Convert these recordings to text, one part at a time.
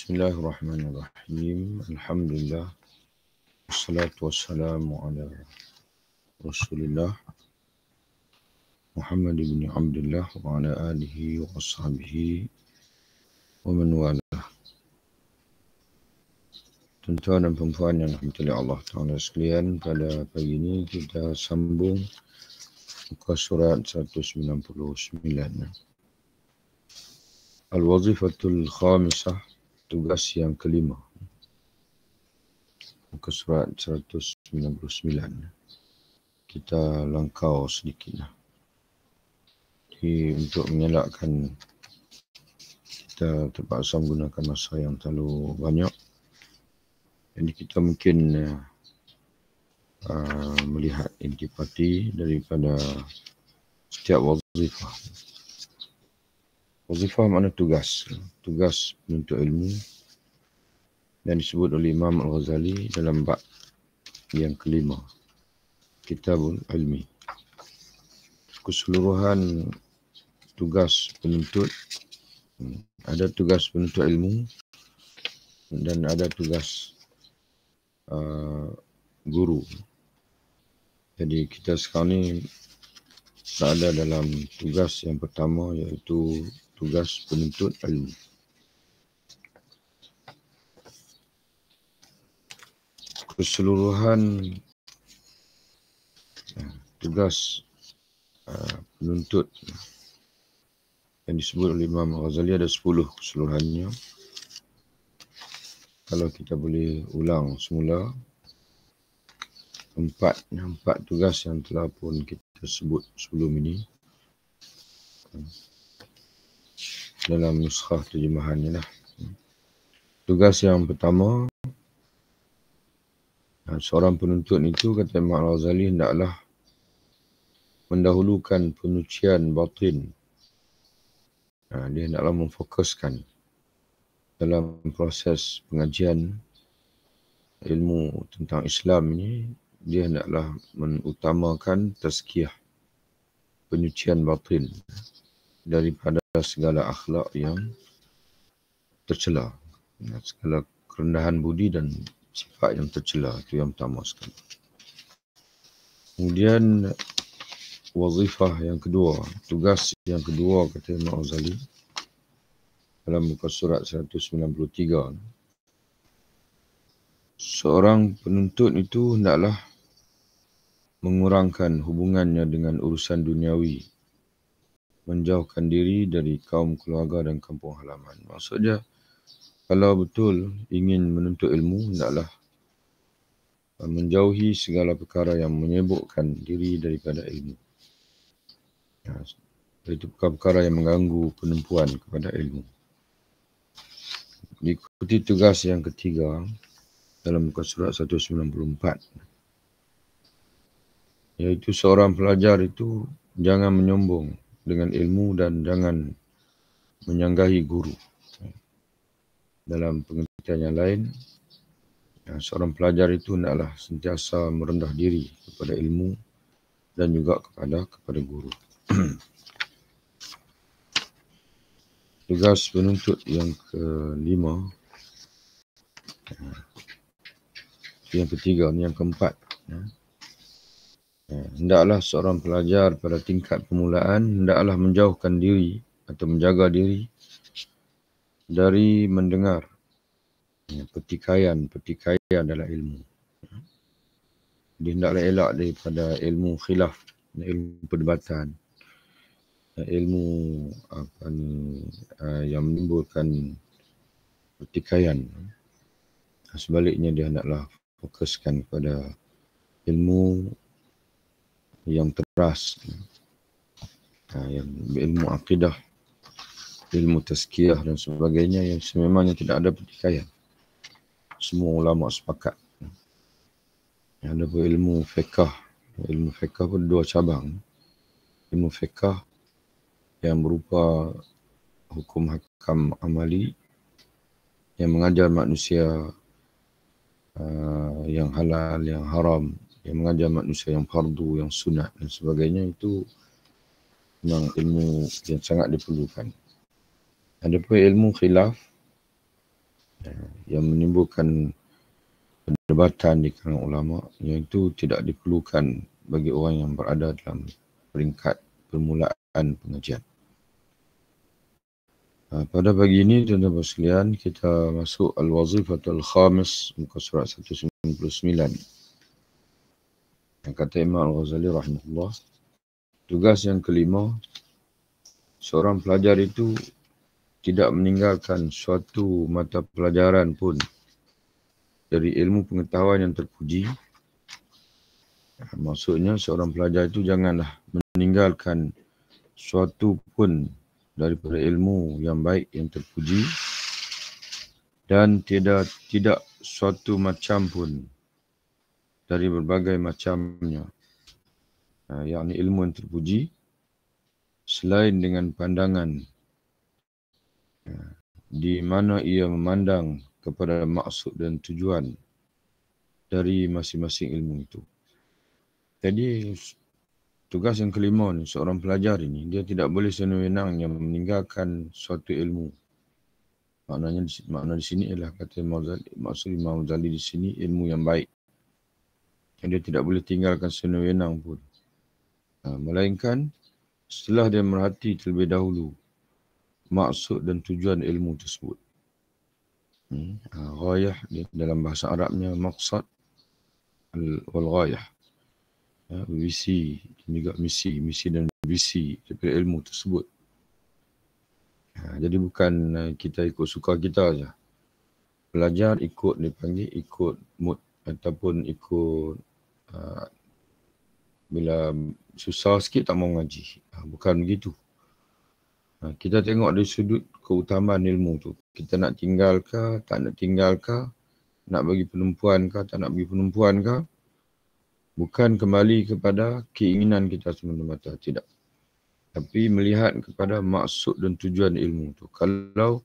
Bismillahirrahmanirrahim. Alhamdulillah. Wassalatu wassalamu ala Rasulillah Muhammad ibn Abdullah wa ala alihi wa ashabihi wa man walah. Tuan-tuan dan puan yang dirahmati Allah Ta'ala sekalian, pada pagi ini kita sambung muka surat 199. Al-Wazifatul Khamisah, tugas yang kelima. Muka surat 199. Kita langkau sedikit. Jadi untuk mengelakkan kita terpaksa menggunakan masa yang terlalu banyak, jadi kita mungkin melihat intipati daripada setiap wazifah. Wazifah makna tugas. Tugas penuntut ilmu yang disebut oleh Imam Al-Ghazali dalam bab yang kelima, Kitabul Ilmi. Keseluruhan tugas penuntut, ada tugas penuntut ilmu dan ada tugas guru. Jadi kita sekarang ni berada dalam tugas yang pertama, iaitu tugas penuntut ilmu. Keseluruhan tugas penuntut yang disebut oleh Imam Ghazali ada 10 keseluruhannya. Kalau kita boleh ulang semula, empat tugas yang telah pun kita sebut sebelum ini dalam nuskhah terjemahannya lah. Tugas yang pertama, seorang penuntut itu, kata Imam Al-Ghazali, hendaklah mendahulukan penyucian batin. Dia hendaklah memfokuskan dalam proses pengajian ilmu tentang Islam ini, dia hendaklah mengutamakan tazkiyah, penyucian batin daripada segala akhlak yang tercela, segala kerendahan budi dan sifat yang tercela. Itu yang pertama sekali. Kemudian wazifah yang kedua, tugas yang kedua, kata Imam Ghazali dalam muka surat 193, seorang penuntut itu hendaklah mengurangkan hubungannya dengan urusan duniawi, menjauhkan diri dari kaum keluarga dan kampung halaman. Maksudnya, kalau betul ingin menuntut ilmu, hendaklah menjauhi segala perkara yang menyibukkan diri daripada ilmu. Itu perkara yang mengganggu penempuan kepada ilmu. Diikuti tugas yang ketiga dalam muka surat 194, iaitu seorang pelajar itu jangan menyombong dengan ilmu dan jangan menyanggahi guru. Dalam pengertian yang lain, seorang pelajar itu hendaklah sentiasa merendah diri kepada ilmu dan juga kepada guru. Tugas penuntut yang kelima, yang ketiga, yang keempat, hendaklah seorang pelajar pada tingkat permulaan hendaklah menjauhkan diri atau menjaga diri dari mendengar pertikaian dalam ilmu. Dia hendaklah elak daripada ilmu khilaf, ilmu perdebatan, ilmu yang menimbulkan pertikaian. Sebaliknya, dia hendaklah fokuskan kepada ilmu yang teras, yang ilmu akidah, ilmu tazkiyah dan sebagainya, yang sememangnya tidak ada pertikaian. Semua ulama sepakat. Ada pun ilmu fiqh. Ilmu fiqh pun dua cabang. Ilmu fiqh yang berupa hukum hakam amali, yang mengajar manusia yang halal, yang haram, yang mengajar manusia yang fardu, yang sunat dan sebagainya. Itu memang ilmu yang sangat diperlukan. Ada pun ilmu khilaf, yang menimbulkan perdebatan di kalangan ulama, yang itu tidak diperlukan bagi orang yang berada dalam peringkat permulaan pengajian. Pada pagi ini, tuan-tuan sekalian, kita masuk Al-Wazifatul Khamis, muka surat 199. Yang kata Imam Al-Ghazali rahimahullah, tugas yang kelima, seorang pelajar itu tidak meninggalkan suatu mata pelajaran pun dari ilmu pengetahuan yang terpuji. Maksudnya seorang pelajar itu janganlah meninggalkan suatu pun daripada ilmu yang baik yang terpuji, dan tidak suatu macam pun dari berbagai macamnya, yakni ilmu yang terpuji, selain dengan pandangan di mana ia memandang kepada maksud dan tujuan dari masing-masing ilmu itu. Jadi tugas yang kelima ni, seorang pelajar ini, dia tidak boleh sewenang-wenangnya meninggalkan suatu ilmu. Makna di sini ialah kata maksud Imam Ghazali di sini ilmu yang baik. Yang dia tidak boleh tinggalkan sewenang-wenang pun. Melainkan setelah dia merhati terlebih dahulu maksud dan tujuan ilmu tersebut. Ghayah dalam bahasa Arabnya maqsad wal ghayah. Visi dan juga misi dan visi daripada ilmu tersebut. Jadi bukan kita ikut suka kita saja. Belajar ikut dipanggil ikut mood ataupun ikut bila susah sikit tak mau ngaji. Bukan begitu. Kita tengok dari sudut keutamaan ilmu tu. Kita nak tinggal ke, tak nak tinggal ke, nak bagi penumpuan ke, tak nak bagi penumpuan ke. Bukan kembali kepada keinginan kita semata-mata, tidak. Tapi melihat kepada maksud dan tujuan ilmu tu. Kalau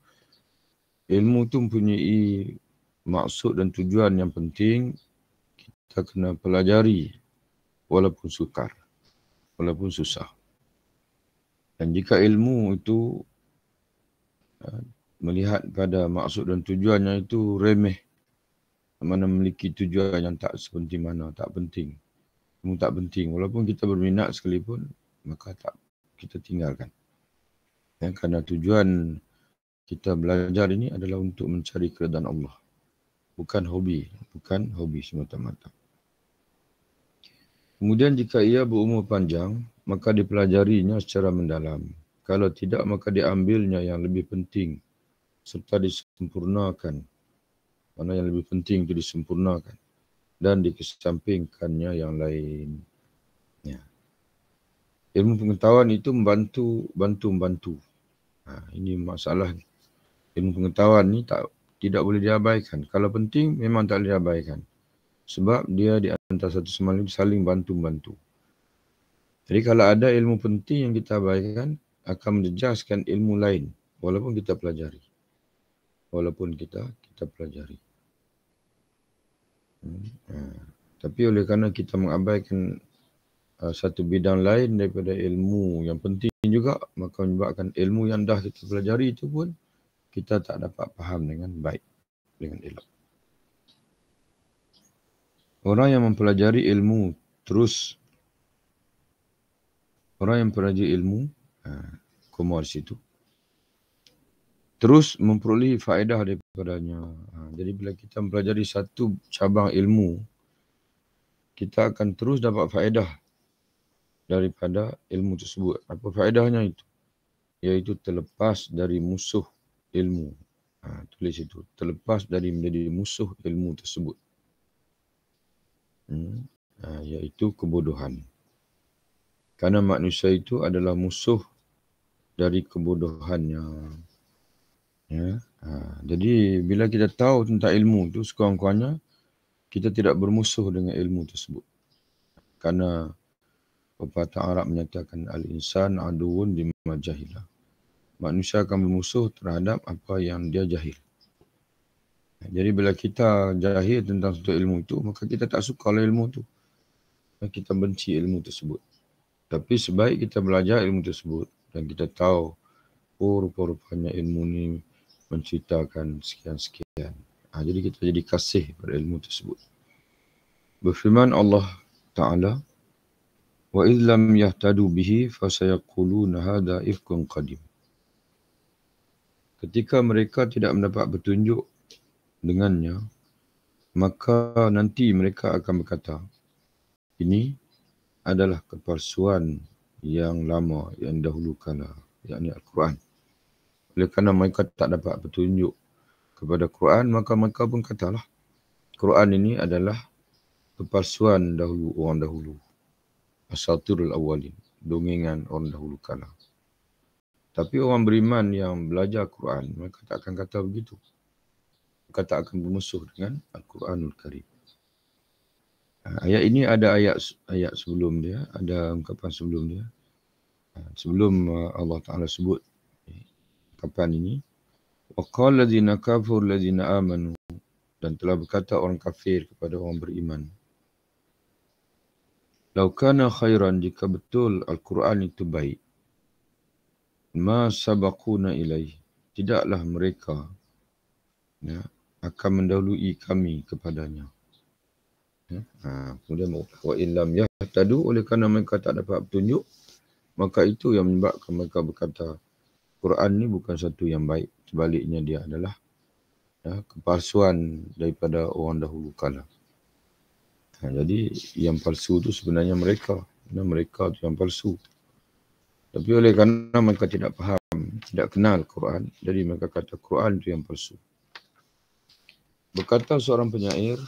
ilmu tu mempunyai maksud dan tujuan yang penting, kita kena pelajari walaupun sukar, walaupun susah. Dan jika ilmu itu melihat pada maksud dan tujuannya itu remeh, mana memiliki tujuan yang tak sepenting mana, tak penting. Ilmu tak penting. Walaupun kita berminat sekalipun, maka tak kita tinggalkan. Kerana tujuan kita belajar ini adalah untuk mencari keridaan Allah. Bukan hobi semata-mata. Kemudian jika ia berumur panjang, maka dipelajarinya secara mendalam. Kalau tidak, maka diambilnya yang lebih penting serta disempurnakan. Mana yang lebih penting itu disempurnakan dan dikesampingkannya yang lain. Ilmu pengetahuan itu membantu. Ini masalah. Ilmu pengetahuan ni tidak boleh diabaikan. Kalau penting memang tak boleh diabaikan. Sebab dia di antara satu sama lain saling bantu-bantu. Jadi kalau ada ilmu penting yang kita abaikan, akan menjejaskan ilmu lain walaupun kita pelajari. Tapi oleh kerana kita mengabaikan satu bidang lain daripada ilmu yang penting juga, maka menyebabkan ilmu yang dah kita pelajari itu pun kita tak dapat faham dengan baik, dengan elok. Orang yang mempelajari ilmu terus, koma di situ, terus memperoleh faedah daripadanya. Jadi bila kita mempelajari satu cabang ilmu, kita akan terus dapat faedah daripada ilmu tersebut. Apa faedahnya itu? Iaitu terlepas dari musuh ilmu. Tulis itu. Terlepas dari menjadi musuh ilmu tersebut. Iaitu kebodohan. Karena manusia itu adalah musuh dari kebodohannya. Jadi bila kita tahu tentang ilmu itu, sekurang-kurangnya kita tidak bermusuh dengan ilmu tersebut. Karena pepatah Arab menyatakan al-insan aduun lima jahilah. Manusia akan bermusuh terhadap apa yang dia jahil. Jadi bila kita jahil tentang satu ilmu itu, maka kita tak suka ilmu itu. Kita benci ilmu tersebut. Tapi sebaik kita belajar ilmu tersebut dan kita tahu, rupa-rupanya ilmu ni menceritakan sekian-sekian. Jadi kita jadi kasih pada ilmu tersebut. Berfirman Allah Ta'ala, wa idh lam yahtadu bihi fasayaquluna hadha ifkun qadim. Ketika mereka tidak mendapat petunjuk dengannya, maka nanti mereka akan berkata, ini adalah kepalsuan yang lama, yang dahulu kala, yakni Al-Quran. Oleh kerana mereka tak dapat petunjuk kepada Quran, maka mereka pun katalah, Quran ini adalah kepalsuan dahulu, orang dahulu. Asatirul awalin, dongengan orang dahulu kala. Tapi orang beriman yang belajar Quran, mereka tak akan kata begitu. Mereka tak akan bermusuh dengan Al-Quranul Karim. Ayat ini ada ayat sebelum dia, ada ungkapan sebelum dia. Sebelum Allah Ta'ala sebut ungkapan ini, وَقَالَ الَّذِينَ كَفَرُوا الَّذِينَ آمَنُوا, dan telah berkata orang kafir kepada orang beriman, لَوْ كَانَ خَيْرًا, jika betul Al-Quran itu baik, مَا سَبَقُونَ إِلَيْهِ, tidaklah mereka akan mendahului kami kepadanya. Kemudian wa illam yahtadu, oleh kerana mereka tak dapat petunjuk, maka itu yang menyebabkan mereka berkata Quran ni bukan satu yang baik, sebaliknya dia adalah kepalsuan daripada orang dahulu kala. Jadi yang palsu tu sebenarnya mereka tu yang palsu. Tapi oleh kerana mereka tidak faham, tidak kenal Quran, jadi mereka kata Quran tu yang palsu. Berkata seorang penyair,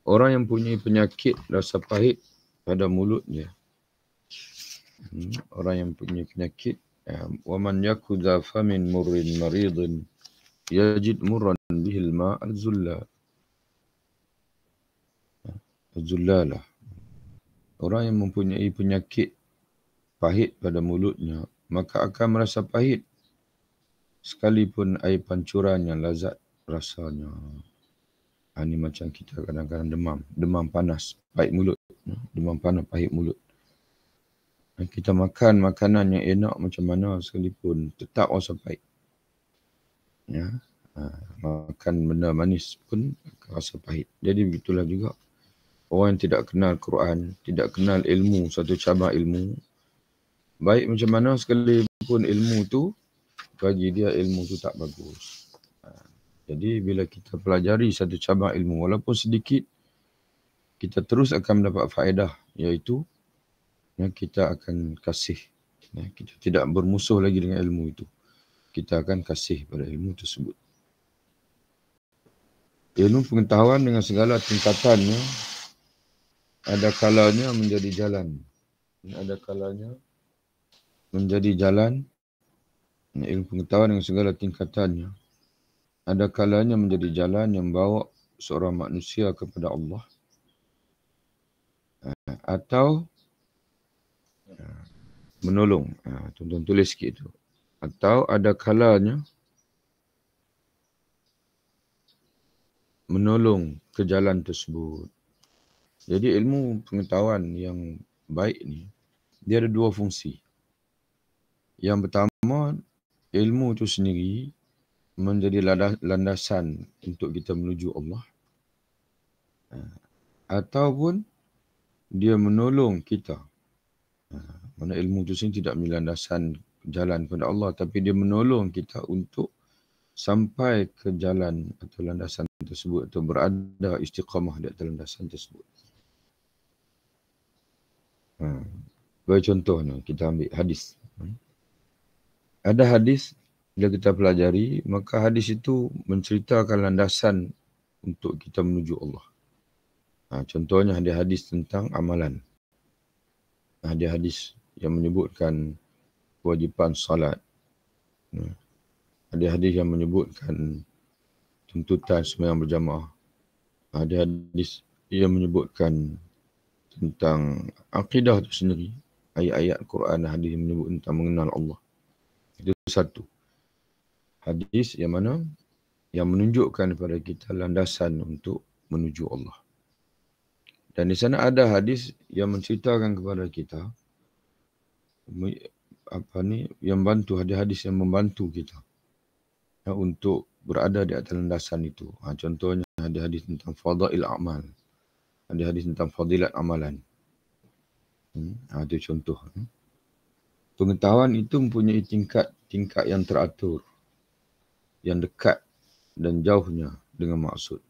orang yang punya penyakit rasa pahit pada mulutnya, orang yang punya penyakit, waman yakudha famin murrin maridin yajid murran bihil ma' az-zullalah. Orang yang mempunyai penyakit pahit pada mulutnya, maka akan merasa pahit sekalipun air pancuran yang lazat rasanya. Ini macam kita kadang-kadang demam panas, pahit mulut, demam panas, pahit mulut. Kita makan makanan yang enak macam mana sekalipun tetap rasa pahit. Makan benda manis pun rasa pahit. Jadi begitulah juga orang yang tidak kenal Quran, tidak kenal ilmu, satu cabang ilmu, baik macam mana sekalipun ilmu tu, bagi dia ilmu tu tak bagus. Jadi bila kita pelajari satu cabang ilmu, walaupun sedikit, kita terus akan mendapat faedah, iaitu kita akan kasih. Kita tidak bermusuh lagi dengan ilmu itu. Kita akan kasih pada ilmu tersebut. Ilmu pengetahuan dengan segala tingkatannya, ada kalanya menjadi jalan. Ada kalanya menjadi jalan. Ilmu pengetahuan dengan segala tingkatannya, ada kalanya menjadi jalan yang bawa seorang manusia kepada Allah. Atau menolong. Tuan-tuan tulis sikit tu. Atau ada kalanya menolong ke jalan tersebut. Jadi ilmu pengetahuan yang baik ni, dia ada dua fungsi. Yang pertama, ilmu tu sendiri menjadi landasan untuk kita menuju Allah. Ataupun dia menolong kita. Mana ilmu tu sendiri tidak menjadi landasan jalan kepada Allah, tapi dia menolong kita untuk sampai ke jalan atau landasan tersebut, atau berada istiqamah di atas landasan tersebut. Bagi contoh ni, kita ambil hadis. Ada hadis, bila kita pelajari, maka hadis itu menceritakan landasan untuk kita menuju Allah. Contohnya ada hadis tentang amalan. Ada hadis yang menyebutkan kewajipan salat. Ada hadis yang menyebutkan tuntutan sembahyang berjamaah. Ada hadis yang menyebutkan tentang akidah itu sendiri. Ayat-ayat Quran, hadis yang menyebut tentang mengenal Allah. Itu satu. Hadis yang mana? Yang menunjukkan kepada kita landasan untuk menuju Allah. Dan di sana ada hadis yang menceritakan kepada kita yang bantu, ada hadis yang membantu kita untuk berada di atas landasan itu. Contohnya hadis-hadis tentang fadail amal. Hadis-hadis tentang fadilat amalan. Itu contoh. Pengetahuan itu mempunyai tingkat yang teratur, yang dekat dan jauhnya dengan maksud.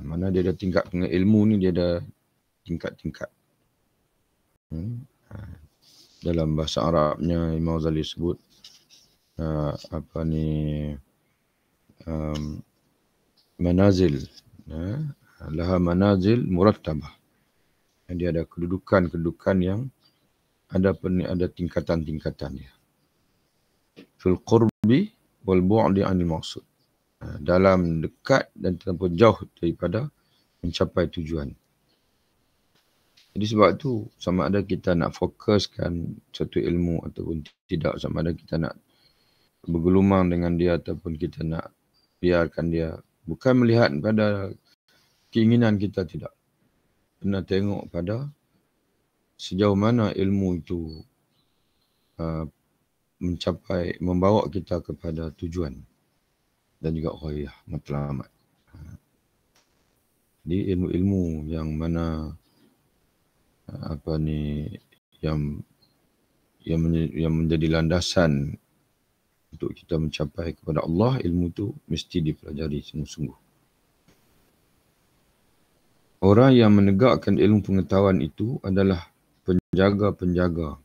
Mana dia ada tingkat dengan ilmu ni, dia ada tingkat-tingkat. Dalam bahasa Arabnya Imam Ghazali sebut manazil, laha manazil murattabah. Dia ada kedudukan yang ada tingkatan-tingkatan dia. Fil qurbi wal bu'di 'anil maqsud. Dalam dekat dan terlampau jauh daripada mencapai tujuan. Jadi sebab tu sama ada kita nak fokuskan satu ilmu ataupun tidak, sama ada kita nak bergelumang dengan dia ataupun kita nak biarkan dia, bukan melihat pada keinginan kita, tidak. Kena tengok pada sejauh mana ilmu itu membawa kita kepada tujuan dan juga ghayah, matlamat. Jadi ilmu-ilmu yang mana yang menjadi landasan untuk kita mencapai kepada Allah, ilmu itu mesti dipelajari sungguh-sungguh. Orang yang menegakkan ilmu pengetahuan itu adalah penjaga-penjaga.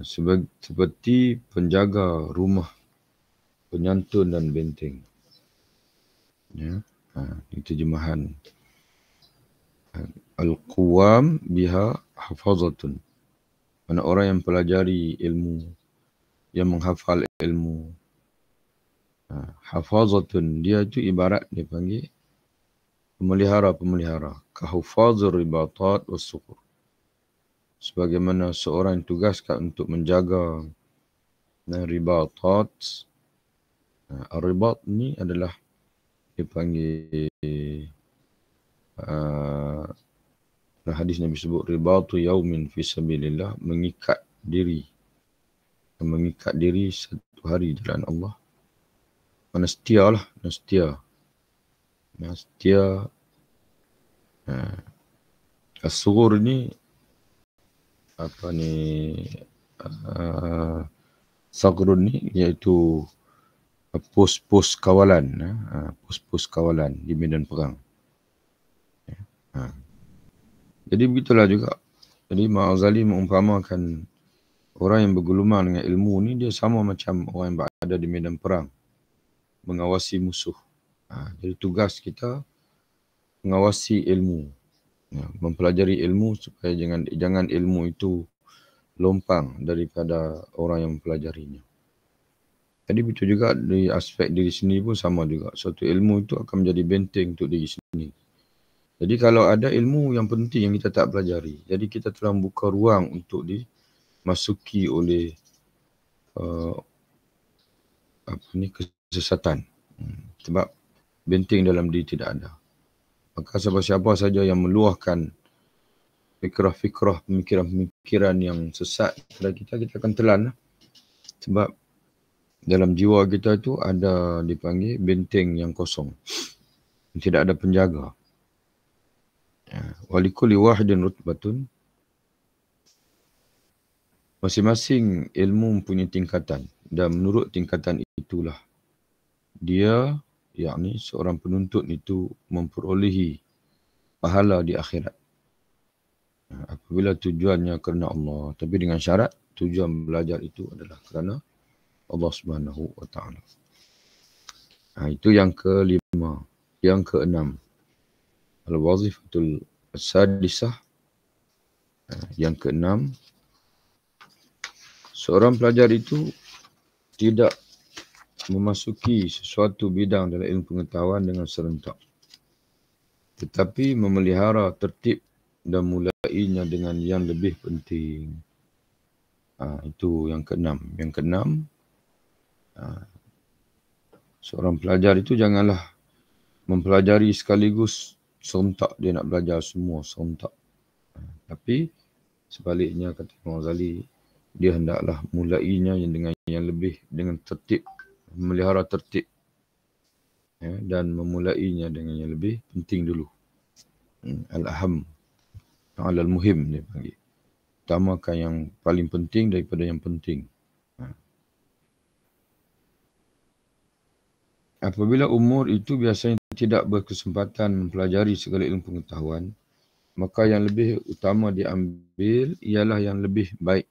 Seperti penjaga rumah, penyantun dan benteng. Ini terjemahan. Al-Quwam biha hafazatun. Mana orang yang pelajari ilmu, yang menghafal ilmu. Hafazatun, dia itu ibarat dia panggil pemelihara. Kahufazur ribatat was-suqur. Sebagaimana seorang yang tugaskan untuk menjaga ribatat. Ribat ni adalah dipanggil hadis Nabi sebut ribatu yaumin fi sabilillah, mengikat diri satu hari jalan Allah. Mana setia. As-sughur ni sagrun ni iaitu pos-pos kawalan, pos-pos kawalan di medan perang. Jadi begitulah juga. Jadi Imam Ghazali mengumpamakan orang yang bergelumang dengan ilmu ni, dia sama macam orang yang berada di medan perang, mengawasi musuh. Jadi tugas kita mengawasi ilmu, mempelajari ilmu supaya jangan ilmu itu lompang daripada orang yang mempelajarinya. Jadi begitu juga di aspek diri sendiri pun sama juga. Suatu ilmu itu akan menjadi benteng untuk diri sendiri. Jadi kalau ada ilmu yang penting yang kita tak pelajari, jadi kita telah membuka ruang untuk dimasuki oleh kesesatan. Sebab benteng dalam diri tidak ada. Maka siapa-siapa saja yang meluahkan fikrah-fikrah, pemikiran-pemikiran yang sesat kepada kita akan telan. Sebab dalam jiwa kita itu ada dipanggil benteng yang kosong. Tidak ada penjaga. Walikulli wahidin rutbatun. Masing-masing ilmu mempunyai tingkatan. Dan menurut tingkatan itulah dia, yakni seorang penuntut itu memperolehi pahala di akhirat. Apabila tujuannya kerana Allah. Tapi dengan syarat tujuan belajar itu adalah kerana Allah Subhanahu wa ta'ala. Itu yang kelima. Yang keenam, al-wazifatul sadisah. Yang keenam, seorang pelajar itu tidak memasuki sesuatu bidang dalam ilmu pengetahuan dengan serentak, tetapi memelihara tertib dan mulainya dengan yang lebih penting. Itu yang keenam. Yang keenam, seorang pelajar itu janganlah mempelajari sekaligus serentak. Dia nak belajar semua serentak. Tapi sebaliknya, kata Imam Ghazali, dia hendaklah mulainya dengan yang lebih, dengan tertib, memelihara tertib, ya, dan memulainya dengan yang lebih penting dulu. Al-aham, al-muhim dia panggil. Utamakan yang paling penting daripada yang penting. Apabila umur itu biasanya tidak berkesempatan mempelajari segala ilmu pengetahuan, maka yang lebih utama diambil ialah yang lebih baik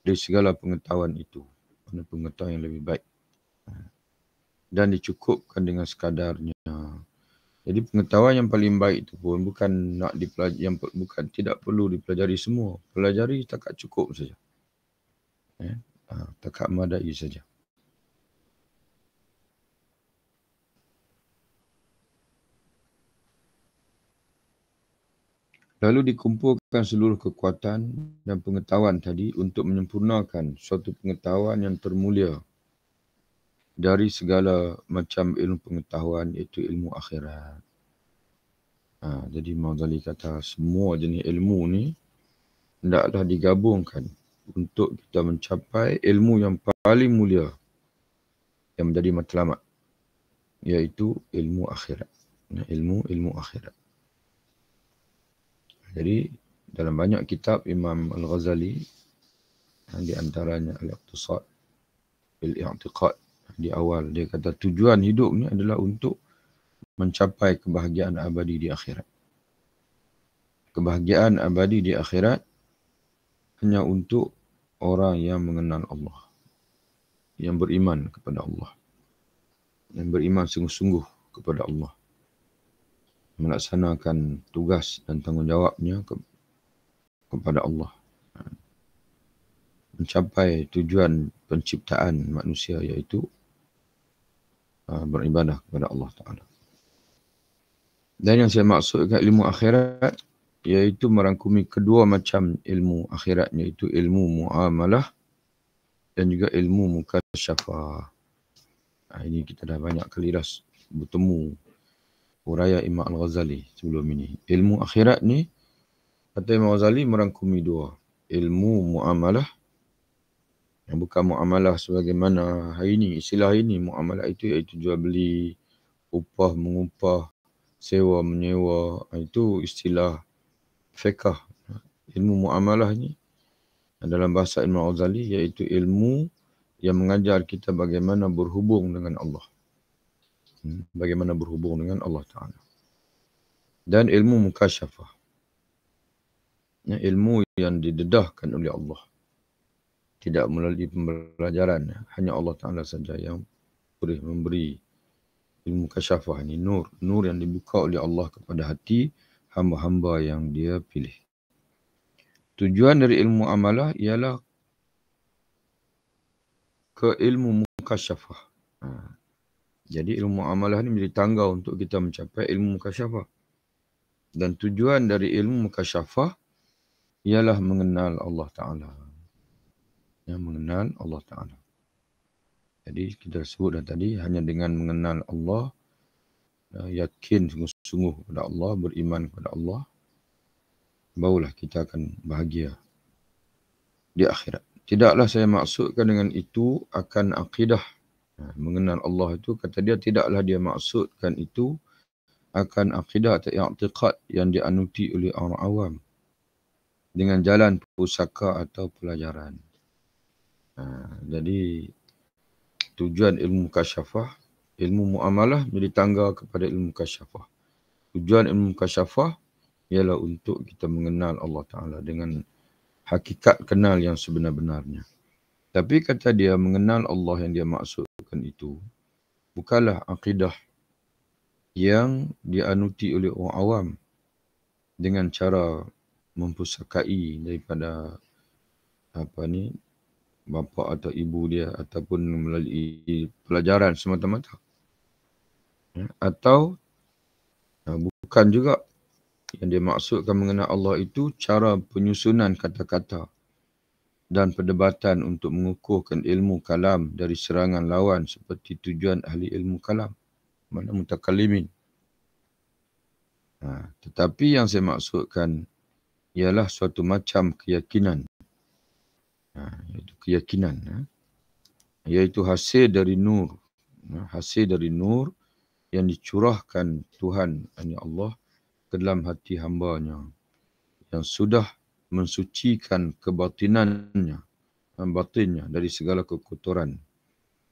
dari segala pengetahuan itu. Pengetahuan yang lebih baik. Dan dicukupkan dengan sekadarnya. Jadi pengetahuan yang paling baik itu pun bukan nak dipelajari, bukan tidak perlu dipelajari semua. Pelajari takat cukup saja. Takat madai saja. Lalu dikumpulkan seluruh kekuatan dan pengetahuan tadi untuk menyempurnakan suatu pengetahuan yang termulia dari segala macam ilmu pengetahuan, iaitu ilmu akhirat. Jadi Imam Ghazali kata semua jenis ilmu ni hendaklah digabungkan untuk kita mencapai ilmu yang paling mulia yang menjadi matlamat, iaitu ilmu akhirat. Ilmu akhirat. Jadi dalam banyak kitab Imam Al-Ghazali, di antaranya Al-Iqtisad bil-I'tiqad, di awal dia kata tujuan hidup ni adalah untuk mencapai kebahagiaan abadi di akhirat. Kebahagiaan abadi di akhirat hanya untuk orang yang mengenal Allah, yang beriman kepada Allah, yang beriman sungguh-sungguh kepada Allah, melaksanakan tugas dan tanggungjawabnya kepada Allah, mencapai tujuan penciptaan manusia, iaitu beribadah kepada Allah Ta'ala. Dan yang saya maksudkan ilmu akhirat, iaitu merangkumi kedua macam ilmu akhirat, iaitu ilmu muamalah dan juga ilmu mukasyafah. Ini kita dah banyak kali dah bertemu uraya Imam Al-Ghazali sebelum ini. Ilmu akhirat ni, kata Imam Al-Ghazali, merangkumi dua. Ilmu muamalah, yang bukan muamalah sebagaimana hari ini, istilah ini. Muamalah itu iaitu jual beli, upah mengupah, sewa menyewa. Itu istilah fiqh. Ilmu muamalah ni dalam bahasa Imam Al-Ghazali iaitu ilmu yang mengajar kita bagaimana berhubung dengan Allah. Bagaimana berhubung dengan Allah Ta'ala. Dan ilmu mukasyafah, ilmu yang didedahkan oleh Allah, tidak melalui pembelajaran. Hanya Allah Ta'ala saja yang boleh memberi ilmu mukasyafah ini. Nur yang dibuka oleh Allah kepada hati hamba-hamba yang dia pilih. Tujuan dari ilmu amalah ialah ke ilmu mukasyafah. Jadi ilmu amalah ni menjadi tangga untuk kita mencapai ilmu mukasyafah. Dan tujuan dari ilmu mukasyafah ialah mengenal Allah Ta'ala. Mengenal Allah Ta'ala. Jadi kita sebut dah tadi, hanya dengan mengenal Allah, yakin sungguh-sungguh kepada Allah, beriman kepada Allah, barulah kita akan bahagia di akhirat. Tidaklah saya maksudkan dengan itu akan akidah. Mengenal Allah itu, kata dia, tidaklah dia maksudkan itu akan akidah atau i'tiqad yang dianuti oleh orang awam dengan jalan pusaka atau pelajaran. Jadi tujuan ilmu mukasyafah, ilmu muamalah menjadi tangga kepada ilmu mukasyafah. Tujuan ilmu mukasyafah ialah untuk kita mengenal Allah Ta'ala dengan hakikat kenal yang sebenar-benarnya. Tapi kata dia, mengenal Allah yang dia maksudkan itu bukanlah akidah yang dianuti oleh orang awam dengan cara mempusakai daripada bapa atau ibu dia, ataupun melalui pelajaran semata-mata. Atau bukan juga yang dia maksudkan mengenal Allah itu cara penyusunan kata-kata dan perdebatan untuk mengukuhkan ilmu kalam dari serangan lawan seperti tujuan ahli ilmu kalam, mana mutakallimin. Tetapi yang saya maksudkan ialah suatu macam keyakinan. Itu keyakinan. iaitu hasil dari nur. Hasil dari nur yang dicurahkan Tuhan, yakni Allah, ke dalam hati hambanya yang sudah mensucikan kebatinannya, batinnya dari segala kekotoran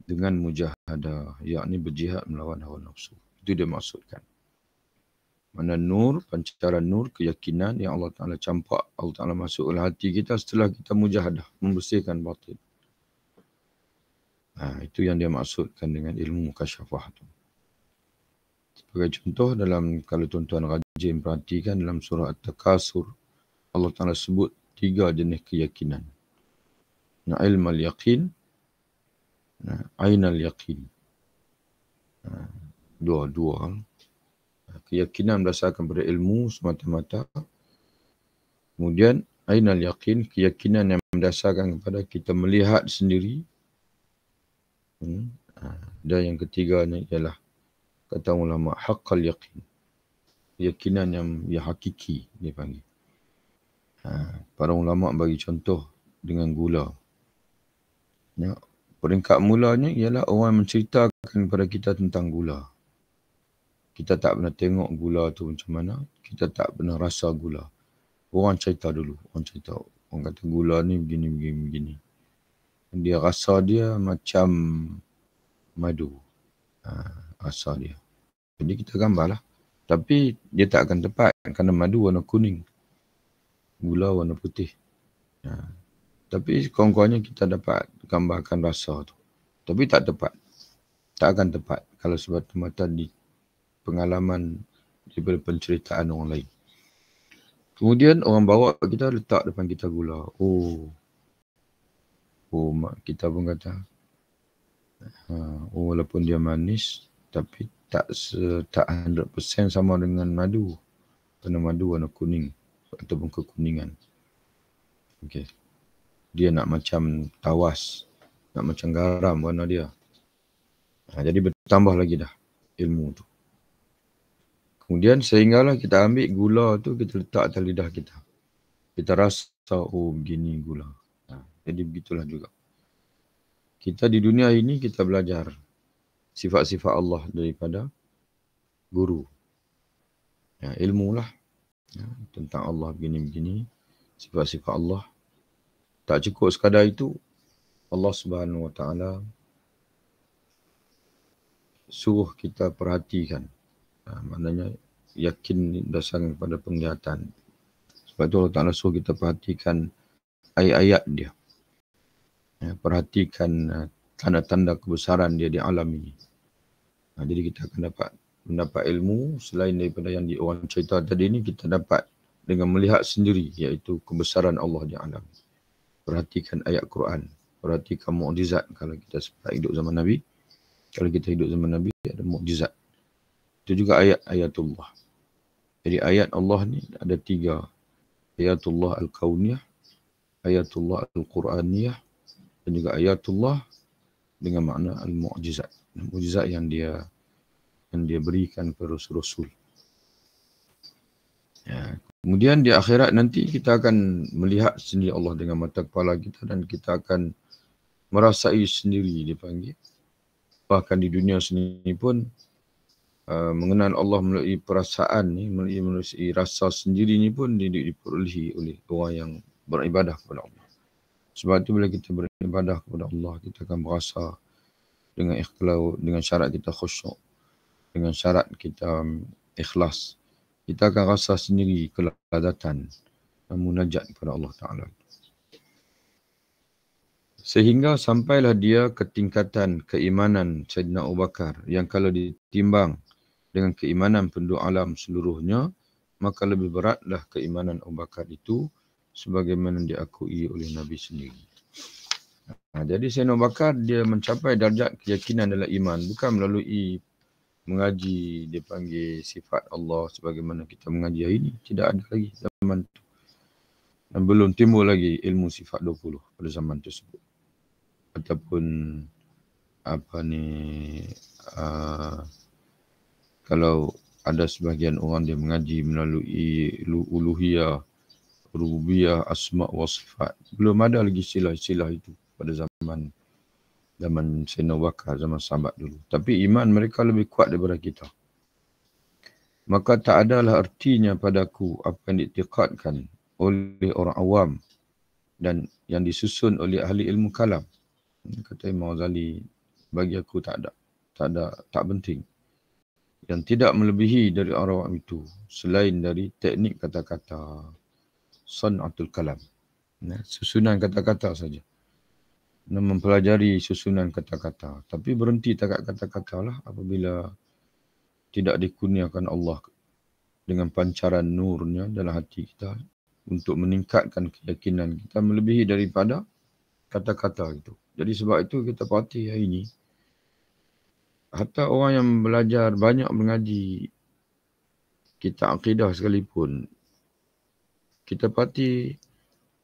dengan mujahadah, yakni berjihad melawan hawa nafsu. Itu dia maksudkan. Mana nur, pancaran nur, keyakinan yang Allah Ta'ala campak, Allah Ta'ala masuk ke hati kita setelah kita mujahadah, membersihkan batin. Itu yang dia maksudkan dengan ilmu mukasyafah tu. Sebagai contoh, kalau tuan-tuan rajin perhatikan dalam surah At-Takasur, Allah Ta'ala sebut 3 jenis keyakinan. Ilmal yaqin, ainal yaqin. Dua. Keyakinan berdasarkan pada ilmu semata-mata. Kemudian, ainal yaqin, keyakinan yang berdasarkan kepada kita melihat sendiri. Dan yang ketiganya ialah, kata ulama, haqqal yaqin. Keyakinan yang hakiki, dia panggil. Para ulama bagi contoh dengan gula. Peringkat mulanya ialah orang menceritakan kepada kita tentang gula. Kita tak pernah tengok gula tu macam mana. Kita tak pernah rasa gula. Orang cerita dulu. Orang kata gula ni begini. Dia rasa dia macam madu. Rasa dia. Jadi kita gambarlah. Tapi dia tak akan tepat kerana madu warna kuning. Gula warna putih. Tapi kurang-kurangnya kita dapat gambarkan rasa tu. Tapi tak tepat. Tak akan tepat kalau semata-mata di pengalaman daripada penceritaan orang lain. Kemudian orang bawa kita letak depan kita gula. Kita pun kata, walaupun dia manis, tapi tak 100% sama dengan madu. Kerana madu warna kuning ataupun kekuningan. Okey. Dia nak macam tawas, nak macam garam warna dia. Jadi bertambah lagi dah ilmu tu. Kemudian sehinggalah kita ambil gula tu, kita letak atas lidah kita. Kita rasa, begini gula. Jadi begitulah juga. Kita di dunia ini kita belajar sifat-sifat Allah daripada guru. Ilmu lah. Tentang Allah begini-begini. Sifat-sifat Allah. Tak cukup sekadar itu. Allah Subhanahu Wa Taala suruh kita perhatikan. Maknanya yakin berdasarkan kepada penglihatan. Sebab itu Allah Ta'ala suruh kita perhatikan ayat-ayat dia. Perhatikan tanda-tanda kebesaran dia di alam ini. Jadi kita akan mendapat ilmu selain daripada yang orang cerita tadi ini, kita dapat dengan melihat sendiri, iaitu kebesaran Allah di alam. Perhatikan ayat Quran. Perhatikan mukjizat kalau kita sempat hidup zaman Nabi. Kalau kita hidup zaman Nabi, ada mukjizat. Itu juga ayat-ayatullah. Jadi ayat Allah ni ada 3. Ayatullah al-kauniyah, ayatullah al-Quraniyah, dan juga ayatullah dengan makna al-mu'jizat. Mukjizat yang dia berikan kepada Rasul. Kemudian di akhirat nanti kita akan melihat sendiri Allah dengan mata kepala kita dan kita akan merasai sendiri, dipanggil. Bahkan di dunia sendiri pun mengenal Allah melalui perasaan ni, melalui rasa sendiri ni pun diperolehi oleh orang yang beribadah kepada Allah. Sebab itu bila kita beribadah kepada Allah, kita akan berasa dengan ikhlas, dengan syarat kita khusyuk, dengan syarat kita ikhlas. Kita akan rasa sendiri kelazatan munajat kepada Allah Ta'ala. Sehingga sampailah dia ke tingkatan keimanan Sayyidina Abu Bakar yang kalau ditimbang dengan keimanan penduduk alam seluruhnya, maka lebih beratlah keimanan Abu Bakar itu sebagaimana diakui oleh Nabi sendiri. Jadi Sayyidina Abu Bakar dia mencapai darjat keyakinan dalam iman bukan melalui mengaji dipanggil sifat Allah sebagaimana kita mengaji hari ini. Tidak ada lagi zaman itu. Dan belum timbul lagi ilmu sifat 20 pada zaman tersebut. Ataupun kalau ada sebahagian orang dia mengaji melalui uluhiyah, rububiyah, asma' wa sifat. Belum ada lagi istilah-istilah itu pada zaman zaman Sayyidina Abu Bakar, zaman sahabat dulu. Tapi iman mereka lebih kuat daripada kita. Maka tak adalah artinya padaku apa yang diiktikadkan oleh orang awam dan yang disusun oleh ahli ilmu kalam. Kata Imam Ghazali, bagi aku tak penting. Yang tidak melebihi dari orang awam itu selain dari teknik kata-kata, sanatul kalam. Susunan kata-kata saja. Mempelajari susunan kata-kata. Tapi berhenti takat kata-kata lah apabila tidak dikurniakan Allah dengan pancaran nurnya dalam hati kita untuk meningkatkan keyakinan kita melebihi daripada kata-kata itu. Jadi sebab itu kita perhati hari ini, hatta orang yang belajar banyak mengaji kitab akidah sekalipun, kita perhati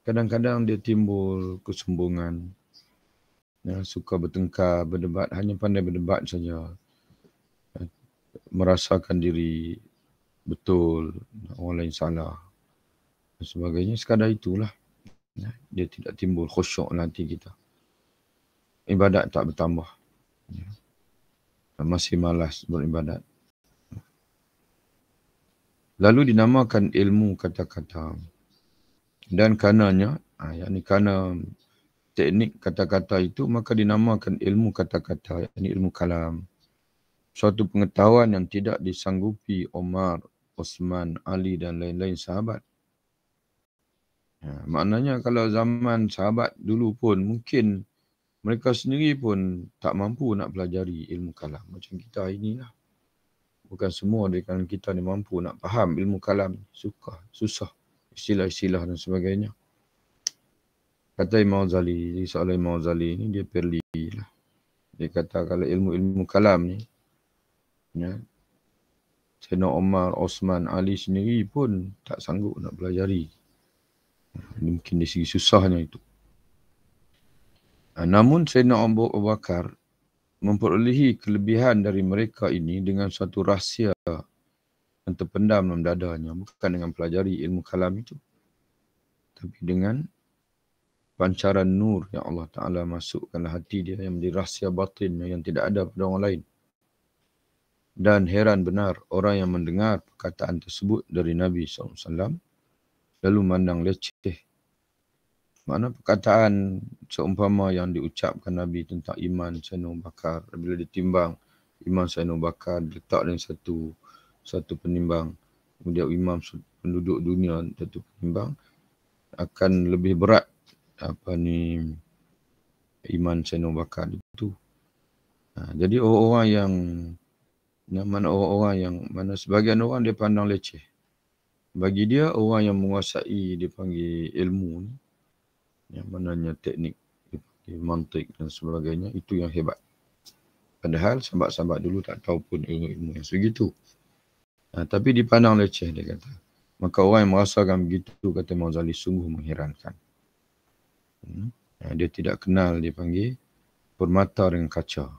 kadang-kadang dia timbul kesombongan, suka bertengkar, berdebat, hanya pandai berdebat saja, merasakan diri betul, orang lain salah dan sebagainya. Sekadar itulah, dia tidak timbul khusyuk dalam hati kita. Ibadat tak bertambah, masih malas beribadat. Lalu dinamakan ilmu kata-kata. Dan karenanya, yakni kerana teknik kata-kata itu, maka dinamakan ilmu kata-kata, yakni ilmu kalam. Suatu pengetahuan yang tidak disanggupi Umar, Osman, Ali dan lain-lain sahabat. Maknanya kalau zaman sahabat dulu pun mungkin mereka sendiri pun tak mampu nak pelajari ilmu kalam. Macam kita hari inilah. Bukan semua dari kalangan kita ni mampu nak faham ilmu kalam. Susah. Istilah-istilah dan sebagainya. Kata Imam Ghazali, soalan Imam Ghazali ni dia perli lah. Dia kata kalau ilmu-ilmu kalam ni, Sayyidina Umar, Osman, Ali sendiri pun tak sanggup nak pelajari. Mungkin dari segi susahnya itu. Namun Sayyidina Abu Bakar memperolehi kelebihan dari mereka ini dengan suatu rahsia yang terpendam dalam dadanya. Bukan dengan pelajari ilmu kalam itu, tapi dengan pancaran nur yang Allah Ta'ala masukkan hati dia yang menjadi rahsia batin yang tidak ada pada orang lain. Dan heran benar orang yang mendengar perkataan tersebut dari Nabi SAW lalu mandang leceh. Makna perkataan seumpama yang diucapkan Nabi tentang iman Sayyidina Abu Bakar, bila ditimbang iman Sayyidina Abu Bakar diletak dengan satu penimbang, kemudian imam penduduk dunia satu penimbang, akan lebih berat iman Sayyidina Abu Bakar itu. Jadi orang-orang yang sebagian orang dia pandang leceh. Bagi dia orang yang menguasai dipanggil ilmu ni, yang mananya teknik, mantik dan sebagainya, itu yang hebat. Padahal sahabat-sahabat dulu tak tahu pun ilmu-ilmu yang segitu. Tapi dipandang leceh, dia kata. Maka orang yang merasakan begitu, kata Imam Ghazali, sungguh mengherankan. Dia tidak kenal, dia panggil permata dengan kaca.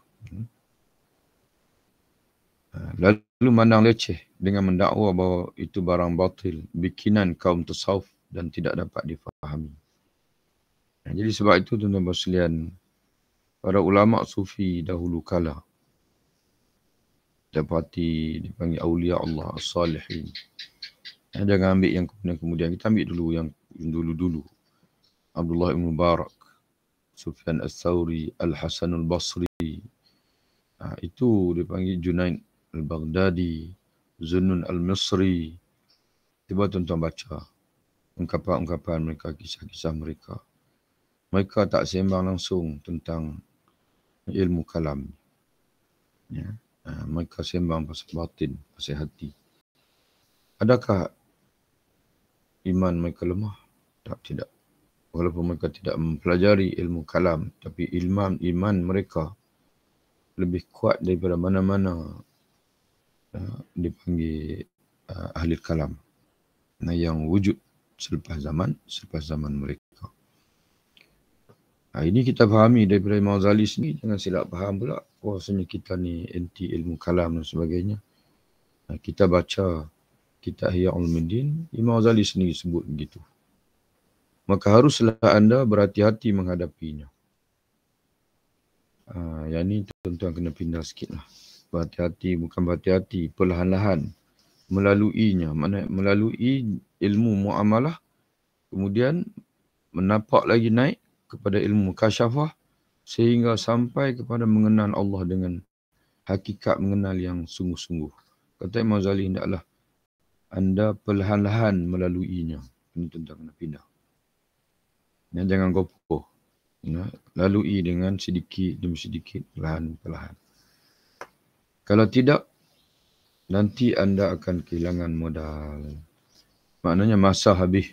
Lalu mandang leceh dengan mendakwa bahawa itu barang batil, bikinan kaum tasawuf dan tidak dapat difahami. Jadi sebab itu tuan-tuan sekalian, para ulama sufi dahulu kala, dapati dipanggil awliya Allah as-salihin. Jangan ambil yang kemudian, kita ambil dulu yang dulu-dulu. Abdullah ibn Mubarak, Sufyan al-Thawri, Al-Hasan al-Basri, itu dipanggil Junaid al-Baghdadi, Zunnun al-Misri. Tiba tuan-tuan baca ungkapan-ungkapan mereka, kisah-kisah mereka. Mereka tak sembang langsung tentang ilmu kalam. Mereka sembang pasal batin, pasal hati. Adakah iman mereka lemah? Tidak. Walaupun mereka tidak mempelajari ilmu kalam, tapi iman mereka lebih kuat daripada mana-mana dipanggil ahli kalam yang wujud selepas zaman mereka. Ini kita fahami daripada Imam Ghazali sendiri. Jangan silap faham pula bahawasanya kita ni anti ilmu kalam dan sebagainya. Kita baca kitab Ihya Ulumuddin, Imam Ghazali sendiri sebut begitu. Maka haruslah anda berhati-hati menghadapinya. Yang ni tuan-tuan kena pindah sikit lah. Berhati-hati, bukan berhati-hati, perlahan-lahan melaluinya. Melalui ilmu muamalah, kemudian menapak lagi naik kepada ilmu kasyafah, sehingga sampai kepada mengenal Allah dengan hakikat mengenal yang sungguh-sungguh. Kata Imam Ghazali, hendaklah anda perlahan-lahan melaluinya. Ini tuan-tuan kena pindah. Jangan gopoh. Lalui dengan sedikit demi sedikit, perlahan-perlahan. Kalau tidak, nanti anda akan kehilangan modal. Maknanya masa habis.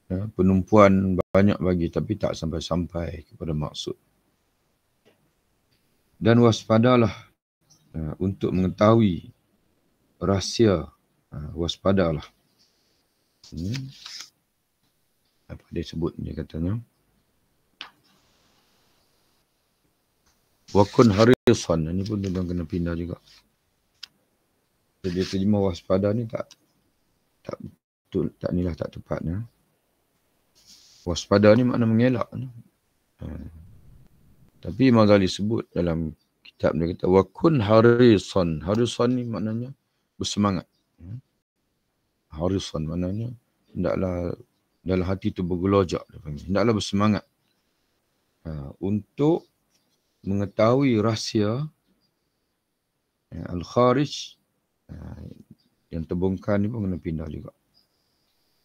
Penumpuan banyak bagi tapi tak sampai-sampai kepada maksud. Dan waspadalah untuk mengetahui rahsia. Waspadalah. Apa dia sebut ni katanya? Wakun harisan. Ini pun tuan kena pindah juga. Jadi terjemah waspada ni tak betul, tak tepatnya. Waspada ni makna mengelak. Tapi Imam Ghazali sebut dalam kitab dia kata wakun harisan. Harisan ni maknanya bersemangat. Harisan maknanya hendaklah dalam hati tu bergelojak, hendaklah bersemangat untuk mengetahui rahsia al-kharij. Yang terbongkar ni pun kena pindah juga.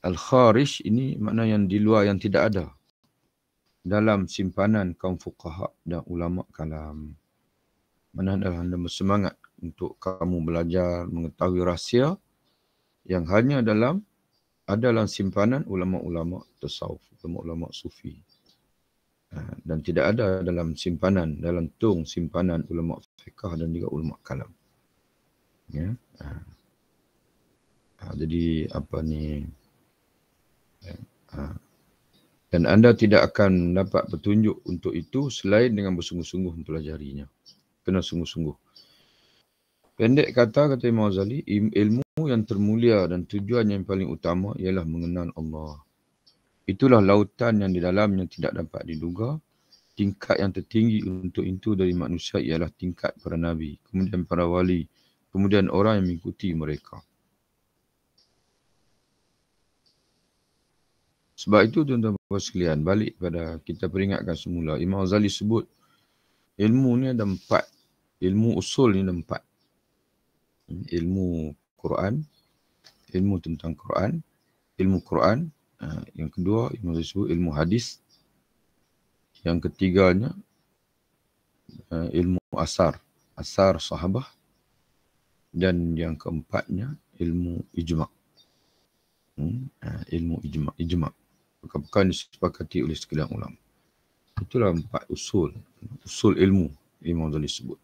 Al-kharij ini makna yang di luar, yang tidak ada dalam simpanan kaum fuqaha dan ulama kalam. Mana anda bersemangat untuk kamu belajar mengetahui rahsia yang hanya dalam simpanan ulama-ulama tasawuf, ulama-ulama sufi. Dan tidak ada dalam tung simpanan ulama fiqh dan juga ulama kalam. Ya. Jadi apa ni? Dan anda tidak akan dapat petunjuk untuk itu selain dengan bersungguh-sungguh mempelajarinya. Kena sungguh-sungguh. Pendek kata Imam Ghazali, ilmu yang termulia dan tujuan yang paling utama ialah mengenal Allah. Itulah lautan yang di dalamnya tidak dapat diduga. Tingkat yang tertinggi untuk itu dari manusia ialah tingkat para nabi, kemudian para wali, kemudian orang yang mengikuti mereka. Sebab itu tuan-tuan sekalian, balik pada kita peringatkan semula. Imam Ghazali sebut ilmu ni ada 4. Ilmu usul ni ada 4. Ilmu Quran, ilmu tentang Quran, ilmu Quran. Yang kedua, Imam Ghazali sebut ilmu hadis. Yang ketiganya, ilmu asar sahabah. Dan yang keempatnya, ilmu ijma'. Ilmu ijma'. Bukan disepakati oleh sekalian ulama. Itulah 4 usul ilmu Imam Ghazali sebut.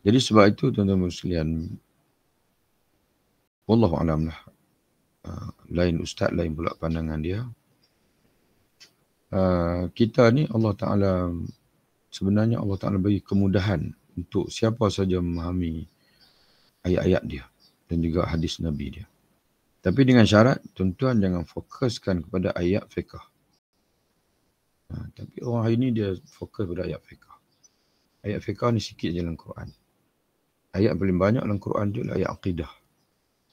Jadi sebab itu tuan-tuan sekalian, wallahu alam lah. Lain ustaz, lain pula pandangan dia. Kita ni sebenarnya Allah Ta'ala bagi kemudahan untuk siapa saja memahami ayat-ayat dia dan juga hadis Nabi dia. Tapi dengan syarat, tuan-tuan jangan fokuskan kepada ayat fiqh. Tapi orang hari ini dia fokus pada ayat fiqh. Ayat fiqh ni sikit je dalam Quran. Ayat paling banyak dalam Quran tu adalah ayat aqidah.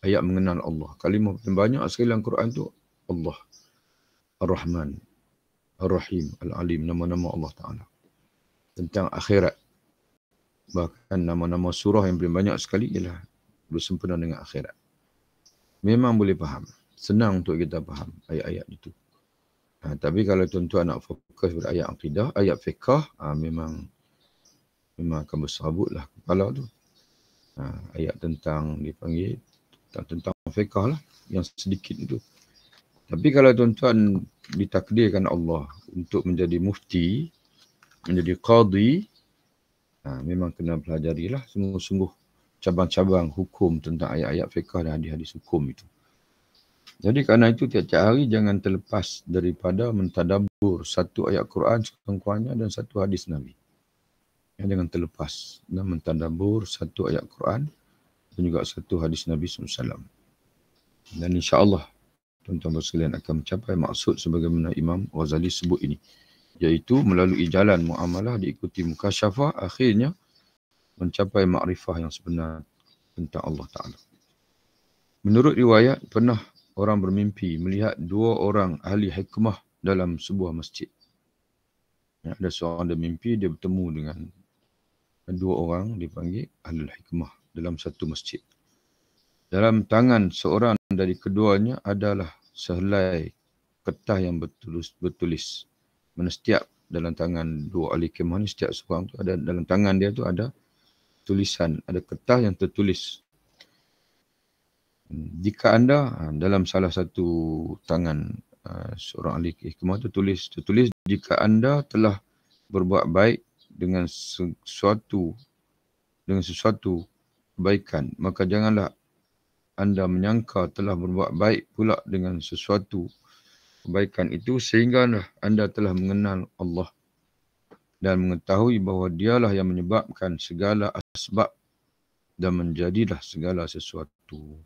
Ayat mengenal Allah. Kalimah paling banyak sekali dalam Quran tu Allah. Ar-Rahman, Ar-Rahim, Al-Alim, nama-nama Allah Ta'ala. Tentang akhirat. Bahkan nama-nama surah yang paling banyak sekali ialah bersempena dengan akhirat. Memang boleh faham. Senang untuk kita faham ayat-ayat itu. Tapi kalau tuan-tuan nak fokus pada ayat akidah, ayat fiqh, memang akan bersabutlah kepala tu. Ayat tentang dipanggil tentang fiqh lah, yang sedikit itu. Tapi kalau tuan-tuan ditakdirkan Allah untuk menjadi mufti, menjadi qadi, memang kena pelajarilah sungguh-sungguh cabang-cabang hukum tentang ayat-ayat fiqh dan hadis-hadis hukum itu. Jadi kerana itu tiap-tiap hari jangan terlepas daripada mentadabbur satu ayat Quran sekurang-kurangnya dan satu hadis Nabi. Jangan terlepas dan mentadabbur satu ayat Quran dan juga satu hadis Nabi SAW. Dan insya-Allah tuan-tuan sekalian akan mencapai maksud sebagaimana Imam Ghazali sebut ini. iaitu melalui jalan muamalah diikuti mukasyafah, akhirnya mencapai makrifah yang sebenar tentang Allah Ta'ala. Menurut riwayat, pernah orang bermimpi melihat dua orang ahli hikmah dalam sebuah masjid. Ya, ada seorang ada mimpi, dia bertemu dengan dua orang dipanggil ahli hikmah dalam satu masjid. Dalam tangan seorang dari keduanya adalah sehelai kertas yang bertulis. Mana setiap dalam tangan dua ahli hikmah ni, setiap seorang tu ada dalam tangan dia tu ada tulisan, ada kertas yang tertulis. Jika anda dalam salah satu tangan seorang ahli hikmah tu tertulis jika anda telah berbuat baik dengan sesuatu kebaikan, maka janganlah anda menyangka telah berbuat baik pula dengan sesuatu kebaikan itu sehingga anda telah mengenal Allah dan mengetahui bahawa dialah yang menyebabkan segala asbab dan menjadilah segala sesuatu.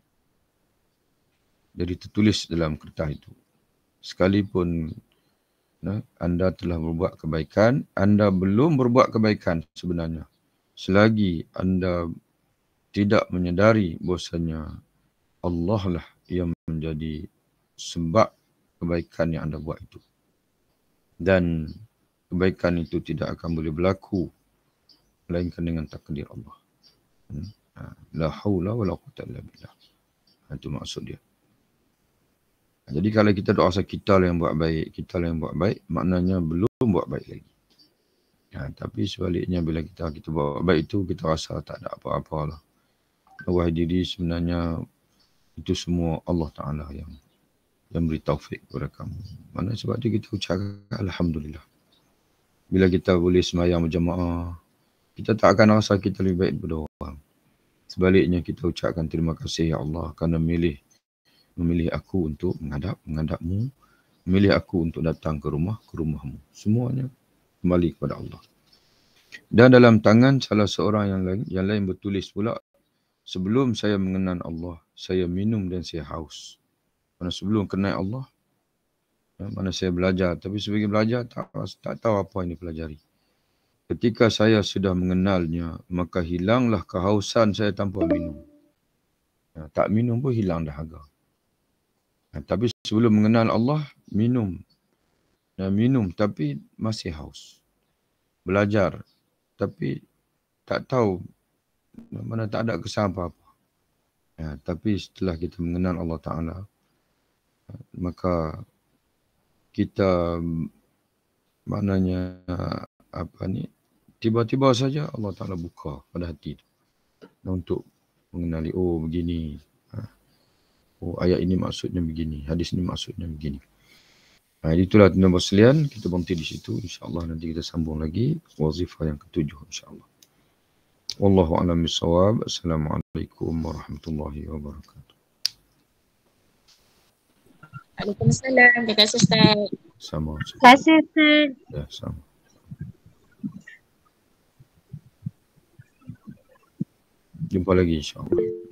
Jadi tertulis dalam kertas itu. Sekalipun anda telah berbuat kebaikan, anda belum berbuat kebaikan sebenarnya. Selagi anda tidak menyedari bahasanya Allah lah yang menjadi sebab kebaikan yang anda buat itu. Dan kebaikan itu tidak akan boleh berlaku melainkan dengan takdir Allah. La haula wa la quwwata illa billah. Itu maksud dia. Jadi kalau kita doa kita lah yang buat baik, maknanya belum buat baik lagi. Tapi sebaliknya bila kita buat baik itu, kita rasa tak ada apa-apa lah. Wahai diri, sebenarnya itu semua Allah Ta'ala yang beri taufik kepada kamu. Mana sebab itu kita ucapkan Alhamdulillah. Bila kita boleh semayang berjamaah, kita tak akan rasa kita lebih baik daripada orang. Sebaliknya kita ucapkan terima kasih ya Allah kerana memilih aku untuk menghadapmu, memilih aku untuk datang ke rumahmu. Semuanya kembali kepada Allah. Dan dalam tangan salah seorang yang lain bertulis pula, sebelum saya mengenal Allah, saya minum dan saya haus. Mana sebelum kenal Allah, mana saya belajar. Tapi sebagai belajar, tak tahu apa yang dipelajari. Ketika saya sudah mengenalnya, maka hilanglah kehausan saya tanpa minum. Tak minum pun hilang dahaga. Tapi sebelum mengenal Allah, minum tapi masih haus. Belajar tapi tak tahu, mana tak ada kesan apa-apa. Tapi setelah kita mengenal Allah Ta'ala, maka kita maknanya tiba-tiba saja Allah Ta'ala buka pada hati itu untuk mengenali, oh begini. Ayat ini maksudnya begini, hadis ini maksudnya begini. Itulah tuan-tuan sekalian, kita berhenti di situ. InsyaAllah nanti kita sambung lagi wazifah yang ke-7 insyaAllah. Wallahu a'lam bishawab. Assalamualaikum warahmatullahi wabarakatuh. Waalaikumsalam. Terima kasih Ustaz. Sama. Terima kasih Ustaz. Ya, sama. Jumpa lagi insyaAllah.